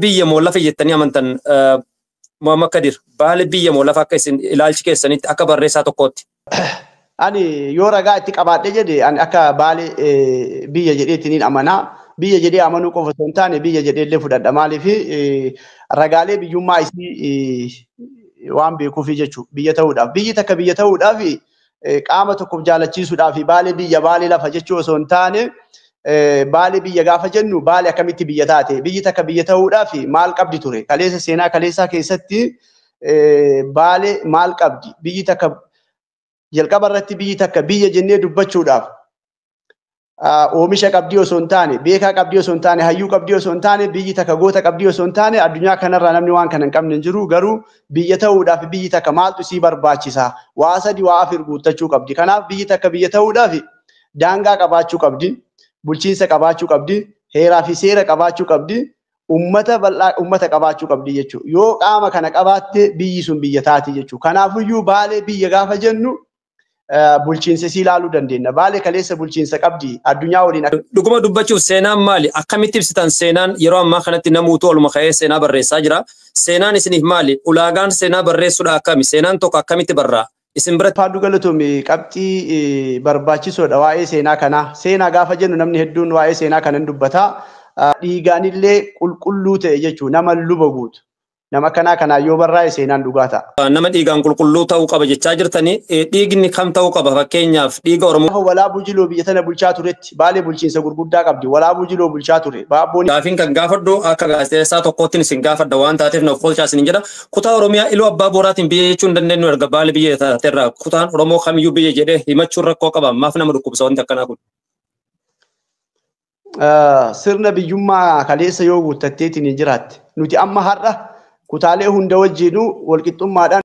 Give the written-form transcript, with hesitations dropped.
biyya moo lafa jettanii amantan Muhammad Kadir? Baale biyya moo lafa akka isin ilaalchi keessanitti akka barreessaa tokkootti? Ani yoo ragaa itti qabaadhe jedhe ani akka baale biyya jedheetiin amanaa. Biyya jedhee amanuu qofa osoo hin taane biyya jedhee illee fudhadha. Maaliif ragaalee biyyummaa isii waan beekuufi jechuudha. Biyya ta'uudhaaf. Biyyi takka biyya ta'uudhaaf qaama tokkoof jaalachiisuudhaaf baale biyya baale lafa jechuu osoo hin taane baale biyya gaafa jennu baale akkamitti biyya taate. Biyyi takka biyya ta'uudhaaf maal qabdi ture? Kaleessa seenaa kaleessaa keessatti baale maal qabdi? Biyyi takka jalqaba irratti biyyi takka biyya jennee dubbachuudhaaf oomisha qabdii osoo hin taane, beekaa qabdii osoo hin taane, hayyuu qabdii osoo hin taane, biyyi takka goota qabdii osoo hin taane addunyaa kanarraa namni waan kana hin qabne hin jiru. Garuu biyya ta'uudhaaf biyyi takka maaltu isii barbaachisa? Waa sadi waa afur guuttachuu qabdi. Kanaaf biyyi takka biyya ta'uudhaaf daangaa qabaachuu qabdi, bulchiinsa qabaachuu qabdi, heeraa fi seera qabaachuu qabdi, ummata bal'aa ummata qabaachuu qabdi jechuudha. Yoo qaama kana qabaatte biyyi sun biyya taati jechuudha. Kanaafiyyuu baalee biyya gaafa jennu bulchiinsa si ilaaluu dandeenya. Baale kaleessa bulchiinsa qabdi addunyaa waliin. Dhuguma dubbachuuf seenaan maali? Akkamitti ibsitan seenaan yeroo ammaa kanatti namuutu oluma ka'ee seenaa barreessaa jira. Seenaan isiniif maali? Ulaagaan seenaa barreessuudha akkami? Seenaan tokko akkamitti barraa? Isin biratti Faaddu galatoome qabxii barbaachisoodha waa'ee seenaa kanaa. Seenaa gaafa jennu namni hedduun waa'ee seenaa kana dubbata. Dhiigaanillee qulqulluu ta'e jechuudha. Nama luba guutu. Nama kanaa yoo barraa'e seenaan dhugaa ta'a. Nama dhiigaan qulqulluu ta'uu qaba jechaa jirtanii dhiigni kam ta'uu qaba? Fakkeenyaaf dhiiga Oromoo. Walaabuu Jiloo biyya tana bulchaa turetti baalee bulchiinsa gurguddaa qabdi. Walaabuu Jiloo bulchaa ture. Gaafiin kan gaafadhu akka gaazexeessaa tokkootti isin gaafadha waan taateef na oolchaa isin jedha. Kutaa Oromiyaa iluu abbaa booraatiin biyya jechuu hin dandeenyu erga baale biyya taateerraa kutaan Oromoo kamiyyuu biyya jedhee himachuun rakkoo qaba. Maaf nama dhukkubsa wanti akkanaa kun? Sirna biyyummaa kaleessa yoo guuttatteetiin hin jiraatte. Nuti amma har'a kutaalee hunda wajjinuu walqixxummaadhaan